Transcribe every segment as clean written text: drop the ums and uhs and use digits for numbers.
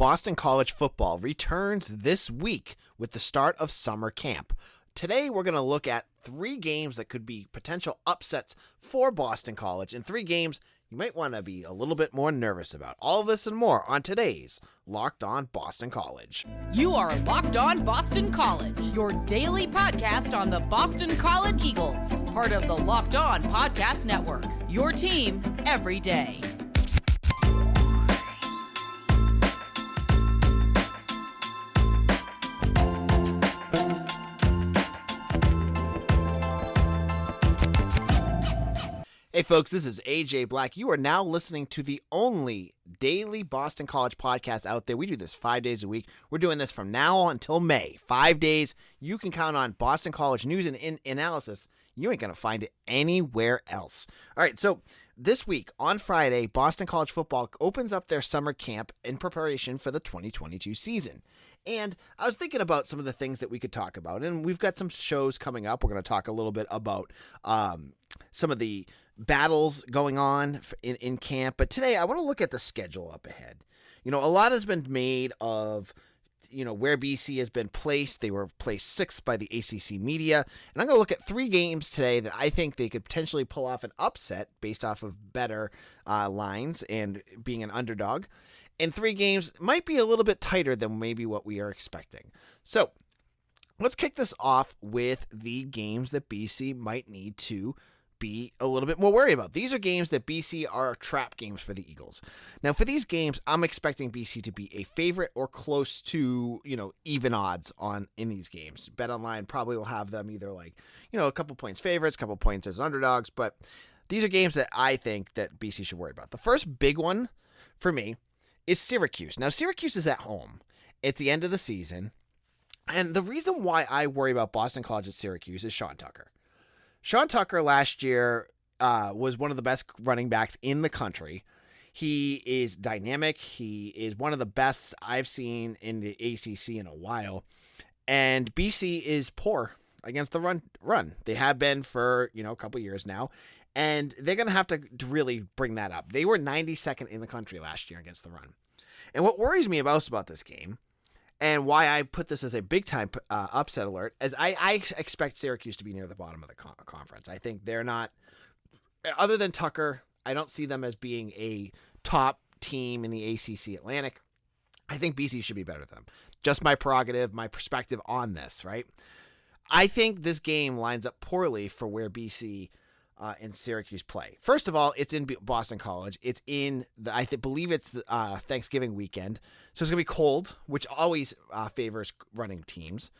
Boston College football returns this week with the start of summer camp. Today, we're going to look at 3 games that could be potential upsets for Boston College and 3 games you might want to be a little bit more nervous about. All this and more on today's Locked On Boston College. You are Locked On Boston College, your daily podcast on the Boston College Eagles, part of the Locked On Podcast Network, your team every day. Hey folks, this is AJ Black. You are now listening to the only daily Boston College podcast out there. We do this 5 days a week. We're doing this from now on until May. 5 days. You can count on Boston College news and analysis. You ain't going to find it anywhere else. All right, so this week on Friday, Boston College football opens up their summer camp in preparation for the 2022 season. And I was thinking about some of the things that we could talk about, and we've got some shows coming up. We're going to talk a little bit about some of the battles going on in camp. But today I want to look at the schedule up ahead. You know, a lot has been made of, you know, where BC has been placed. They were placed 6th by the ACC media. And I'm going to look at 3 games today that I think they could potentially pull off an upset based off of better lines and being an underdog. And 3 games might be a little bit tighter than maybe what we are expecting. So let's kick this off with the games that BC might need to be a little bit more worried about. These are games that BC are trap games for the Eagles. Now, for these games, I'm expecting BC to be a favorite or close to, you know, even odds in these games. BetOnline probably will have them either like, you know, a couple points favorites, a couple points as underdogs, but these are games that I think that BC should worry about. The first big one for me is Syracuse. Now, Syracuse is at home. It's the end of the season. And the reason why I worry about Boston College at Syracuse is Sean Tucker. Sean Tucker last year was one of the best running backs in the country. He is dynamic. He is one of the best I've seen in the ACC in a while. And BC is poor against the run. They have been for, you know, a couple years now. And they're going to have to really bring that up. They were 92nd in the country last year against the run. And what worries me most about this game, and why I put this as a big-time upset alert, is I expect Syracuse to be near the bottom of the conference. I think they're not, other than Tucker, I don't see them as being a top team in the ACC Atlantic. I think BC should be better than them. Just my prerogative, my perspective on this, right? I think this game lines up poorly for where BC and Syracuse play. First of all, it's in Boston College. It's in believe it's the Thanksgiving weekend, so it's gonna be cold, which always favors running teams.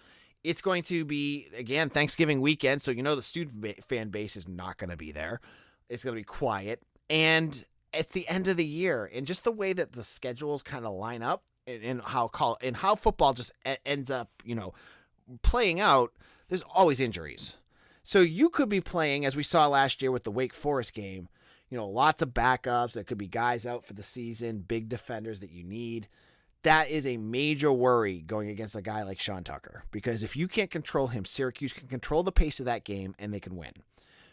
It's going to be again Thanksgiving weekend, so you know the student fan base is not going to be there. It's going to be quiet, and at the end of the year, and just the way that the schedules kind of line up, and how football just ends up, you know, playing out. There's always injuries. So you could be playing, as we saw last year with the Wake Forest game, you know, lots of backups. There could be guys out for the season, big defenders that you need. That is a major worry going against a guy like Sean Tucker, because if you can't control him, Syracuse can control the pace of that game and they can win.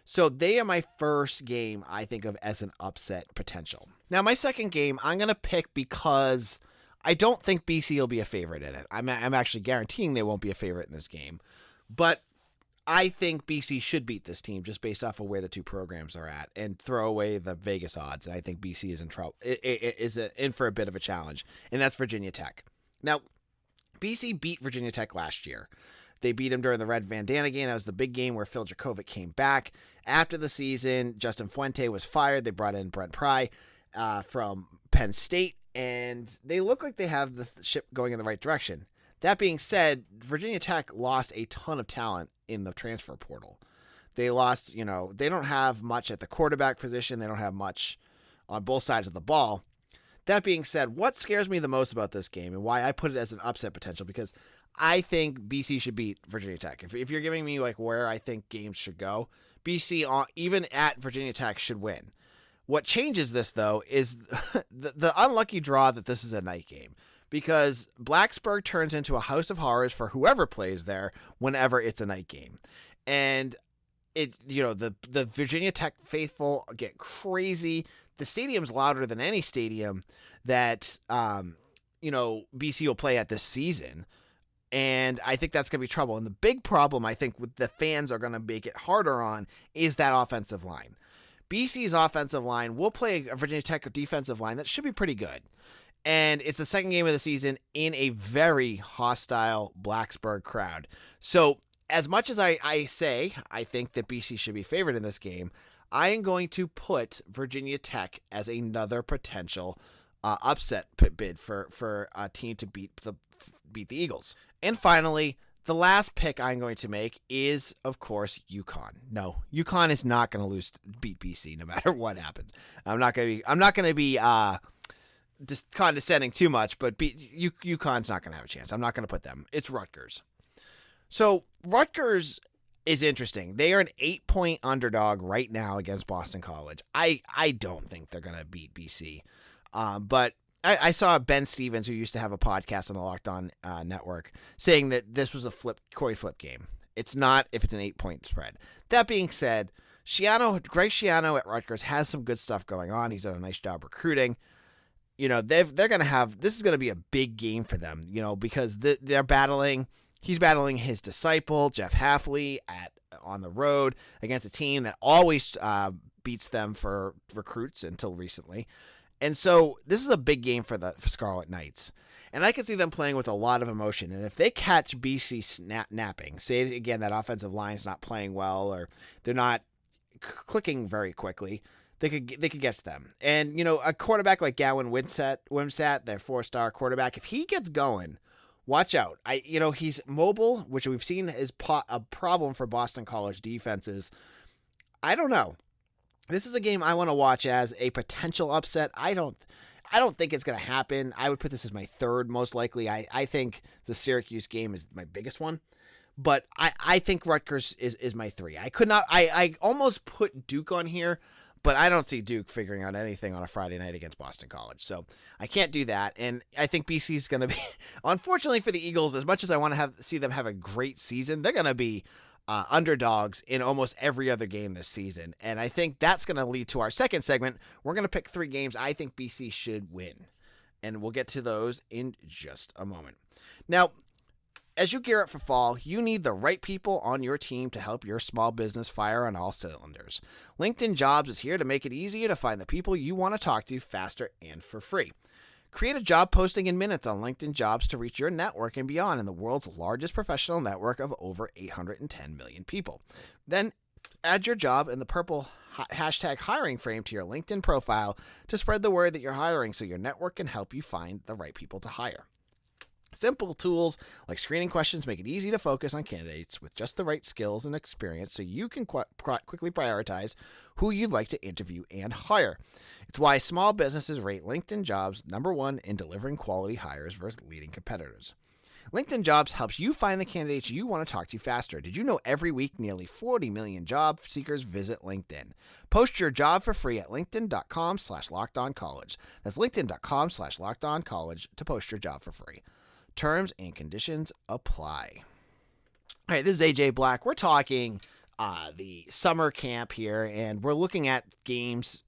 So they are my first game I think of as an upset potential. Now, my second game I'm going to pick because I don't think BC will be a favorite in it. I'm actually guaranteeing they won't be a favorite in this game. But I think BC should beat this team just based off of where the two programs are at and throw away the Vegas odds. And I think BC is in trouble, in for a bit of a challenge, and that's Virginia Tech. Now, BC beat Virginia Tech last year. They beat him during the Red Bandana game. That was the big game where Phil Jakovic came back. After the season, Justin Fuente was fired. They brought in Brent Pry from Penn State, and they look like they have the ship going in the right direction. That being said, Virginia Tech lost a ton of talent in the transfer portal. They lost, you know, they don't have much at the quarterback position. They don't have much on both sides of the ball. That being said, what scares me the most about this game and why I put it as an upset potential, because I think BC should beat Virginia Tech. If you're giving me like where I think games should go, BC, even at Virginia Tech, should win. What changes this, though, is the unlucky draw that this is a night game, because Blacksburg turns into a house of horrors for whoever plays there whenever it's a night game. And it, you know, the Virginia Tech faithful get crazy. The stadium's louder than any stadium that BC will play at this season. And I think that's going to be trouble. And the big problem, I think, with the fans are going to make it harder on is that offensive line. BC's offensive line will play a Virginia Tech defensive line that should be pretty good. And it's the second game of the season in a very hostile Blacksburg crowd. So as much as I say I think that BC should be favored in this game, I am going to put Virginia Tech as another potential upset bid for a team to beat the Eagles. And finally, the last pick I'm going to make is, of course, UConn. No, UConn is not going to beat BC no matter what happens. I'm not going to be just condescending too much, but UConn's not going to have a chance. I'm not going to put them. It's Rutgers. So Rutgers is interesting. They are an 8-point underdog right now against Boston College. I don't think they're going to beat BC, but I saw Ben Stevens, who used to have a podcast on the Locked On Network, saying that this was a coin flip game. It's not if it's an 8-point spread. That being said, Greg Schiano at Rutgers has some good stuff going on. He's done a nice job recruiting. They're going to have, this is going to be a big game for them, because they're battling. He's battling his disciple, Jeff Hafley, on the road against a team that always beats them for recruits until recently. And so this is a big game for Scarlet Knights. And I can see them playing with a lot of emotion. And if they catch BC napping, say again that offensive line is not playing well or they're not clicking very quickly, they could get to them. And a quarterback like Gowan Wimsatt, their 4-star quarterback, if he gets going, watch out. He's mobile, which we've seen is a problem for Boston College defenses. I don't know. This is a game I want to watch as a potential upset. I don't think it's going to happen. I would put this as my third most likely. I think the Syracuse game is my biggest one, but I think Rutgers is my 3. I almost put Duke on here, but I don't see Duke figuring out anything on a Friday night against Boston College, so I can't do that. And I think BC is going to be, unfortunately for the Eagles, as much as I want to see them have a great season, they're going to be underdogs in almost every other game this season. And I think that's going to lead to our second segment. We're going to pick 3 games I think BC should win. And we'll get to those in just a moment. Now, as you gear up for fall, you need the right people on your team to help your small business fire on all cylinders. LinkedIn Jobs is here to make it easier to find the people you want to talk to faster and for free. Create a job posting in minutes on LinkedIn Jobs to reach your network and beyond in the world's largest professional network of over 810 million people. Then add your job in the purple hashtag hiring frame to your LinkedIn profile to spread the word that you're hiring so your network can help you find the right people to hire. Simple tools like screening questions make it easy to focus on candidates with just the right skills and experience so you can quickly prioritize who you'd like to interview and hire. It's why small businesses rate LinkedIn Jobs #1 in delivering quality hires versus leading competitors. LinkedIn Jobs helps you find the candidates you want to talk to faster. Did you know every week nearly 40 million job seekers visit LinkedIn? Post your job for free at linkedin.com/lockedoncollege. That's linkedin.com/lockedoncollege to post your job for free. Terms and conditions apply. All right, this is AJ Black. We're talking the summer camp here, and we're looking at games.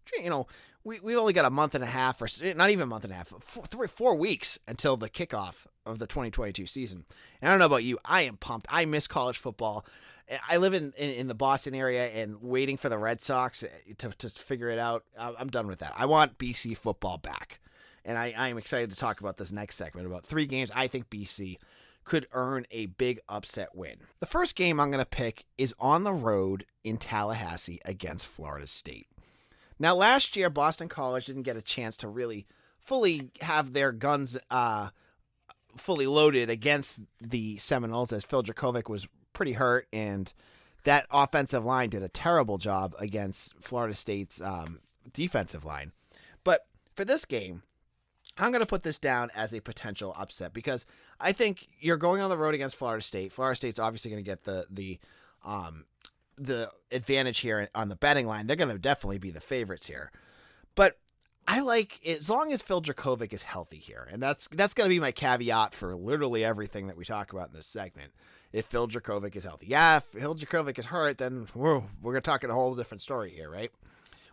We only got a month and a half, or not even a month and a half, 4 weeks until the kickoff of the 2022 season. And I don't know about you, I am pumped. I miss college football. I live in the Boston area, and waiting for the Red Sox to figure it out. I'm done with that. I want BC football back. And I am excited to talk about this next segment about 3 games I think BC could earn a big upset win. The first game I'm going to pick is on the road in Tallahassee against Florida State. Now, last year, Boston College didn't get a chance to really fully have their guns fully loaded against the Seminoles, as Phil Dracovic was pretty hurt, and that offensive line did a terrible job against Florida State's defensive line. But for this game, I'm going to put this down as a potential upset because I think you're going on the road against Florida State. Florida State's obviously going to get the advantage here on the betting line. They're going to definitely be the favorites here. But I like, as long as Phil Dracovic is healthy here, and that's going to be my caveat for literally everything that we talk about in this segment. If Phil Dracovic is healthy. Yeah, if Phil Dracovic is hurt, then we're going to talk in a whole different story here, right?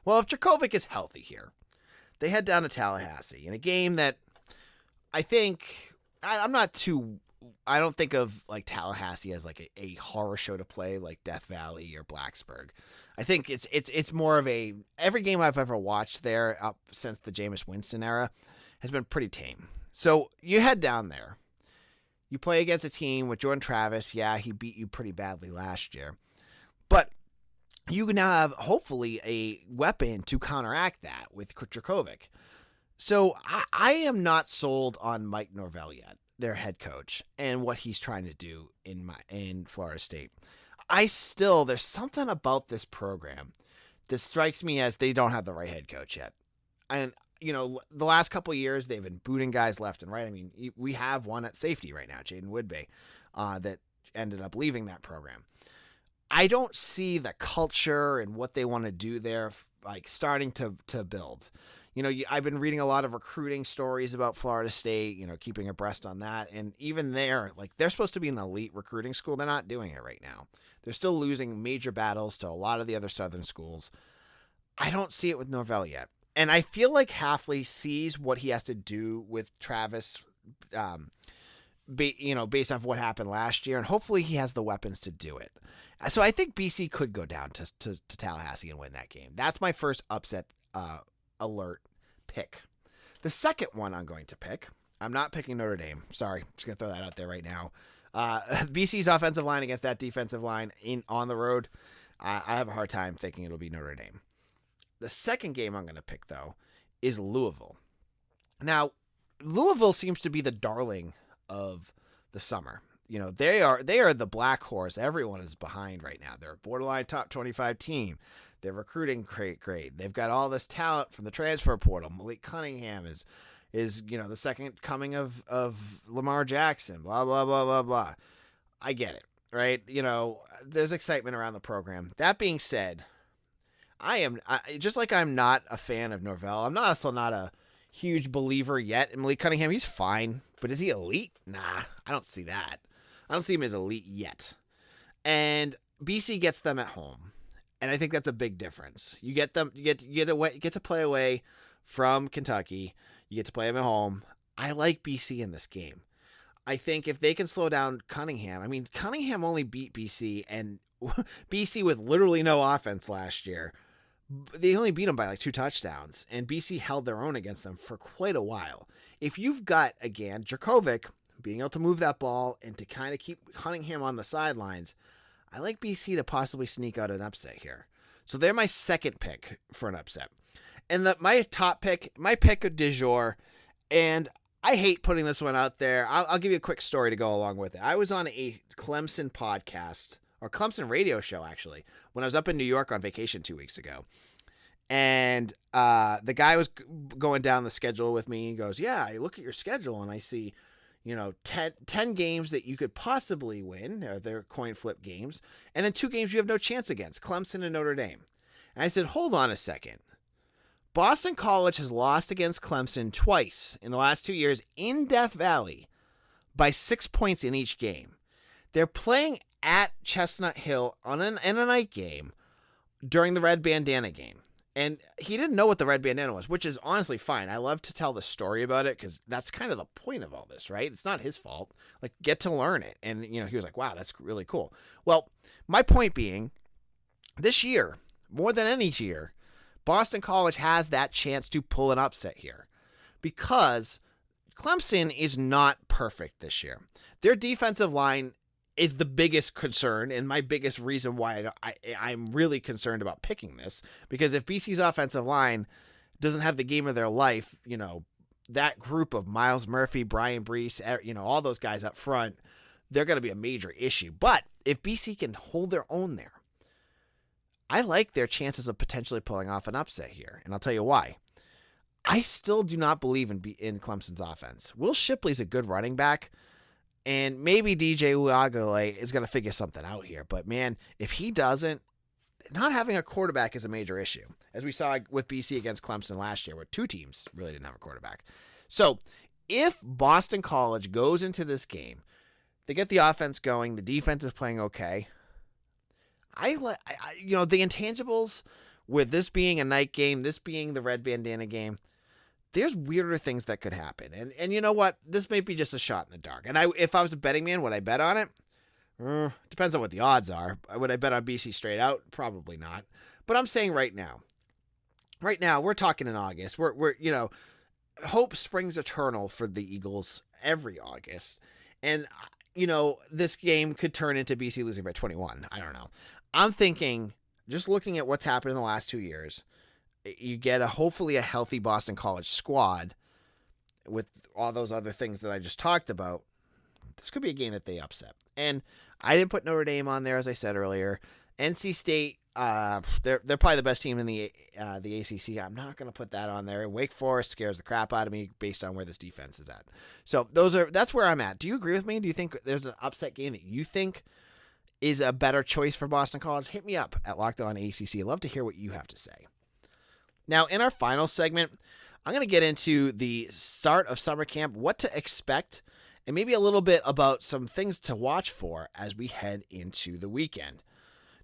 Well, if Dracovic is healthy here, they head down to Tallahassee in a game that I think I'm not too. I don't think of like Tallahassee as like a horror show to play like Death Valley or Blacksburg. I think it's more of a every game I've ever watched there up since the Jameis Winston era has been pretty tame. So you head down there. You play against a team with Jordan Travis. Yeah, he beat you pretty badly last year. But you can now have, hopefully, a weapon to counteract that with Dracovic. So I am not sold on Mike Norvell yet, their head coach, and what he's trying to do in Florida State. There's something about this program that strikes me as they don't have the right head coach yet. And the last couple of years, they've been booting guys left and right. I mean, we have one at safety right now, Jaden Woodbay, that ended up leaving that program. I don't see the culture and what they want to do there, like starting to build. I've been reading a lot of recruiting stories about Florida State, keeping abreast on that. And even there, like they're supposed to be an elite recruiting school. They're not doing it right now. They're still losing major battles to a lot of the other Southern schools. I don't see it with Norvell yet. And I feel like Hafley sees what he has to do with Travis, based off what happened last year, and hopefully he has the weapons to do it. So I think BC could go down to Tallahassee and win that game. That's my first upset alert pick. The second one I'm going to pick, I'm not picking Notre Dame. Sorry, I'm just going to throw that out there right now. BC's offensive line against that defensive line on the road, I have a hard time thinking it'll be Notre Dame. The second game I'm going to pick, though, is Louisville. Now, Louisville seems to be the darling of the summer. They are the black horse everyone is behind right now. They're a borderline top 25 team. They're recruiting great. They've got all this talent from the transfer portal. Malik Cunningham is the second coming of Lamar Jackson, blah, blah, blah, blah, blah. I get it, right? There's excitement around the program. That being said, just like I'm not a fan of Norvell, I'm also not a huge believer yet in Malik Cunningham. He's fine, but is he elite? Nah, I don't see that. I don't see him as elite yet. And BC gets them at home, and I think that's a big difference. You get to play away from Kentucky. You get to play them at home. I like BC in this game. I think if they can slow down Cunningham, I mean, Cunningham only beat BC and BC with literally no offense last year. They only beat them by like 2 touchdowns, and BC held their own against them for quite a while. If you've got, again, Dracovic being able to move that ball and to kind of keep Cunningham on the sidelines, I like BC to possibly sneak out an upset here. So they're my second pick for an upset. And my top pick, my pick du jour, and I hate putting this one out there. I'll give you a quick story to go along with it. I was on a Clemson podcast, or Clemson radio show, actually, when I was up in New York on vacation 2 weeks ago. And the guy was going down the schedule with me. He goes, yeah, I look at your schedule and I see, 10 games that you could possibly win. They're coin flip games. And then 2 games you have no chance against, Clemson and Notre Dame. And I said, hold on a second. Boston College has lost against Clemson twice in the last 2 years in Death Valley by 6 points in each game. They're playing at Chestnut Hill in a night game during the Red Bandana game. And he didn't know what the Red Bandana was, which is honestly fine. I love to tell the story about it because that's kind of the point of all this, right? It's not his fault. Like, get to learn it. And, he was like, wow, that's really cool. Well, my point being, this year, more than any year, Boston College has that chance to pull an upset here because Clemson is not perfect this year. Their defensive line is the biggest concern and my biggest reason why I'm really concerned about picking this, because if BC's offensive line doesn't have the game of their life, that group of Miles Murphy, Brian Brees, all those guys up front, they're going to be a major issue. But if BC can hold their own there, I like their chances of potentially pulling off an upset here, and I'll tell you why. I still do not believe in Clemson's offense. Will Shipley's a good running back, and maybe DJ Uiagalelei is going to figure something out here. But, man, if he doesn't, not having a quarterback is a major issue, as we saw with BC against Clemson last year, where 2 teams really didn't have a quarterback. So if Boston College goes into this game, they get the offense going, the defense is playing okay, the intangibles with this being a night game, this being the Red Bandana game, there's weirder things that could happen. And you know what? This may be just a shot in the dark. And if I was a betting man, would I bet on it? Depends on what the odds are. Would I bet on BC straight out? Probably not. But I'm saying right now, we're talking in August. We're hope springs eternal for the Eagles every August. And, this game could turn into BC losing by 21. I don't know. I'm thinking, just looking at what's happened in the last 2 years, you get hopefully a healthy Boston College squad with all those other things that I just talked about. This could be a game that they upset. And I didn't put Notre Dame on there, as I said earlier. NC State, they're probably the best team in the ACC. I'm not going to put that on there. Wake Forest scares the crap out of me based on where this defense is at. So that's where I'm at. Do you agree with me? Do you think there's an upset game that you think is a better choice for Boston College? Hit me up at Locked On ACC. I'd love to hear what you have to say. Now, in our final segment, I'm going to get into the start of summer camp, what to expect, and maybe a little bit about some things to watch for as we head into the weekend.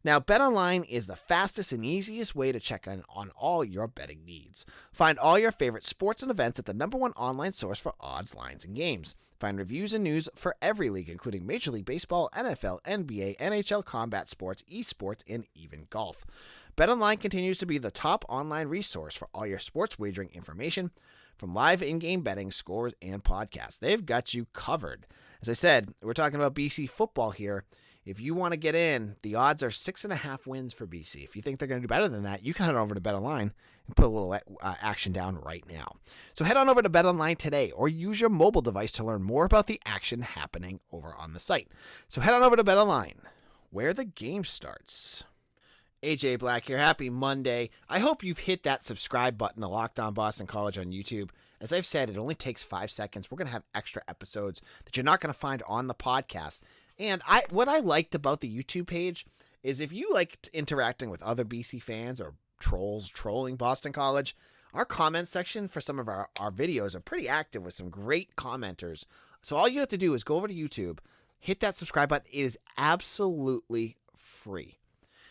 Now, BetOnline is the fastest and easiest way to check in on all your betting needs. Find all your favorite sports and events at the #1 online source for odds, lines, and games. Find reviews and news for every league, including Major League Baseball, NFL, NBA, NHL, combat sports, esports, and even golf. BetOnline continues to be the top online resource for all your sports wagering information, from live in-game betting, scores, and podcasts. They've got you covered. As I said, we're talking about BC football here. If you want to get in, the odds are 6.5 wins for BC. If you think they're going to do better than that, you can head over to BetOnline and put a little action down right now. So head on over to BetOnline today or use your mobile device to learn more about the action happening over on the site. So head on over to BetOnline, where the game starts. AJ Black here. Happy Monday. I hope you've hit that subscribe button to Locked On Boston College on YouTube. As I've said, it only takes 5 seconds. We're going to have extra episodes that you're not going to find on the podcast. And what I liked about the YouTube page is if you liked interacting with other BC fans or trolls trolling Boston College, our comment section for some of our videos are pretty active with some great commenters. So all you have to do is go over to YouTube, hit that subscribe button. It is absolutely free.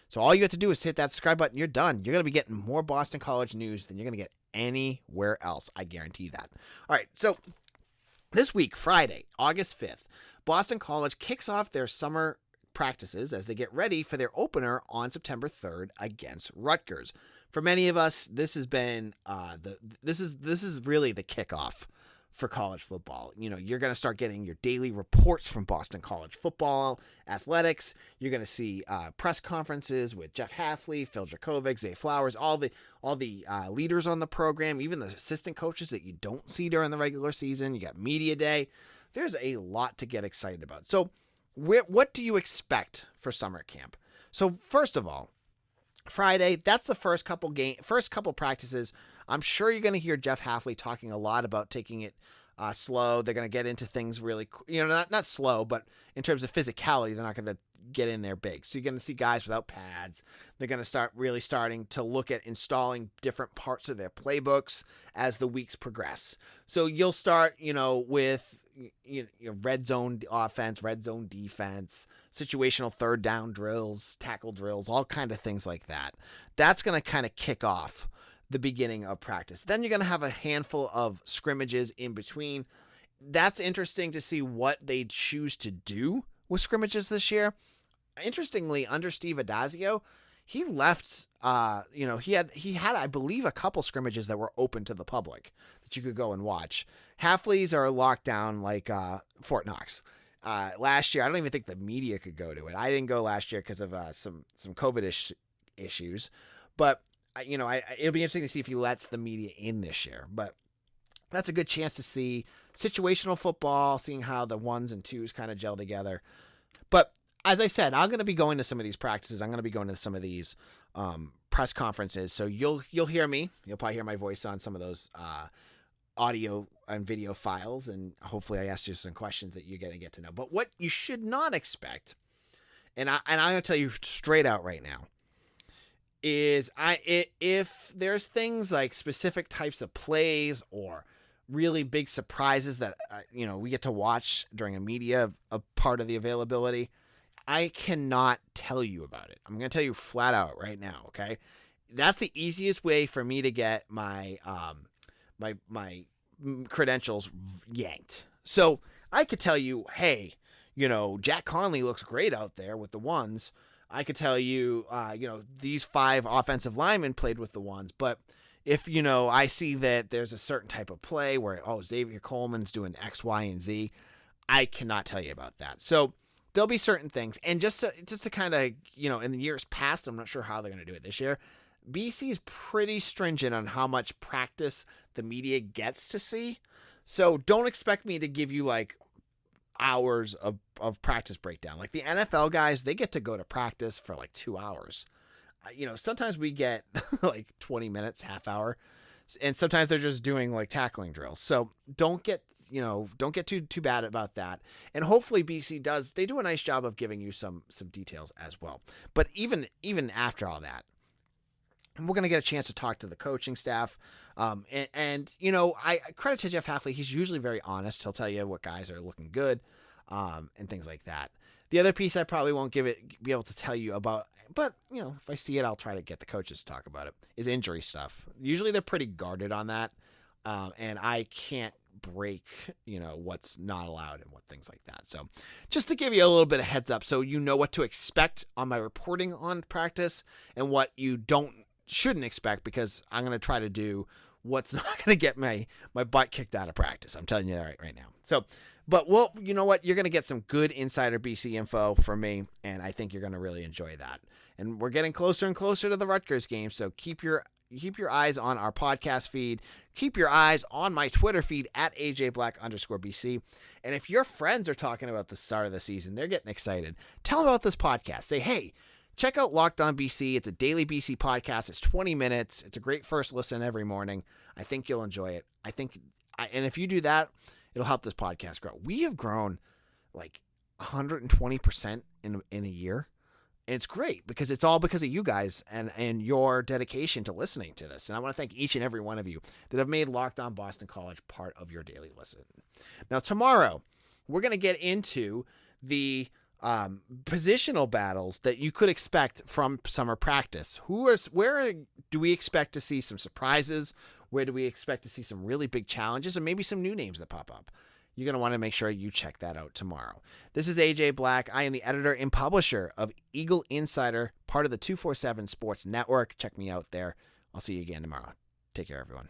So all you have to do is hit that subscribe button. You're done. You're going to be getting more Boston College news than you're going to get anywhere else. I guarantee that. All right. So this week, Friday, August 5th, Boston College kicks off their summer practices as they get ready for their opener on September 3rd against Rutgers. For many of us, this has been this is really the kickoff for college football. You're going to start getting your daily reports from Boston College football athletics. You're going to see press conferences with Jeff Hafley, Phil Dracovic, Zay Flowers, all the leaders on the program, even the assistant coaches that you don't see during the regular season. You got media day. There's a lot to get excited about. So what do you expect for summer camp? So first of all, Friday, that's the first couple practices. I'm sure you're going to hear Jeff Hafley talking a lot about taking it slow. They're going to get into things really, not slow, but in terms of physicality, they're not going to get in there big. So you're going to see guys without pads. They're going to starting to look at installing different parts of their playbooks as the weeks progress. So you'll start, with red zone offense, red zone defense, situational third down drills, tackle drills, all kind of things like that. That's going to kind of kick off the beginning of practice. Then you're going to have a handful of scrimmages in between. That's interesting to see what they choose to do with scrimmages this year. Interestingly, under Steve Addazio, he left, he had, I believe, a couple scrimmages that were open to the public that you could go and watch. Hafley's are locked down like Fort Knox. Last year, I don't even think the media could go to it. I didn't go last year because of some COVID issues, but it'll be interesting to see if he lets the media in this year. But that's a good chance to see situational football, seeing how the ones and twos kind of gel together. But as I said, I'm going to be going to some of these practices. I'm going to be going to some of these press conferences. So you'll hear me. You'll probably hear my voice on some of those audio and video files, and hopefully I asked you some questions that you're going to get to know. But what you should not expect, and I'm going to tell you straight out right now, is if there's things like specific types of plays or really big surprises that we get to watch during a part of the availability, I cannot tell you about it. I'm going to tell you flat out right now, okay? That's the easiest way for me to get my my credentials yanked. So I could tell you, hey, Jack Conley looks great out there with the ones. I could tell you, these 5 offensive linemen played with the ones. But if, I see that there's a certain type of play where, Xavier Coleman's doing X, Y, and Z, I cannot tell you about that. So there'll be certain things. And just to kind of, in the years past, I'm not sure how they're going to do it this year. BC is pretty stringent on how much practice the media gets to see. So don't expect me to give you like hours of practice breakdown. Like the NFL guys, they get to go to practice for like 2 hours. Sometimes we get like 20 minutes, half hour, and sometimes they're just doing like tackling drills. So don't get too bad about that. And hopefully BC they do a nice job of giving you some details as well. But even after all that, we're going to get a chance to talk to the coaching staff. I credit to Jeff Hafley. He's usually very honest. He'll tell you what guys are looking good, and things like that. The other piece I probably won't be able to tell you about, but if I see it, I'll try to get the coaches to talk about it, is injury stuff. Usually they're pretty guarded on that. And I can't break, what's not allowed and what things like that. So just to give you a little bit of heads up, so you know what to expect on my reporting on practice and what you shouldn't expect, because I'm going to try to do what's not going to get my butt kicked out of practice. I'm telling you that right now. So, but you know what? You're going to get some good insider BC info from me, and I think you're going to really enjoy that. And we're getting closer and closer to the Rutgers game, so keep your eyes on our podcast feed. Keep your eyes on my Twitter feed at AJBlack_BC. And if your friends are talking about the start of the season, they're getting excited, tell them about this podcast. Say, hey, check out Locked On BC. It's a daily BC podcast. It's 20 minutes. It's a great first listen every morning. I think you'll enjoy it. And if you do that, it'll help this podcast grow. We have grown like 120% in a year. And it's great because it's all because of you guys and your dedication to listening to this. And I want to thank each and every one of you that have made Locked On Boston College part of your daily listen. Now, tomorrow, we're going to get into the positional battles that you could expect from summer practice. Where do we expect to see some surprises? Where do we expect to see some really big challenges and maybe some new names that pop up? You're going to want to make sure you check that out tomorrow. This is AJ Black. I am the editor and publisher of Eagle Insider, part of the 247 Sports Network. Check me out there. I'll see you again tomorrow. Take care, everyone.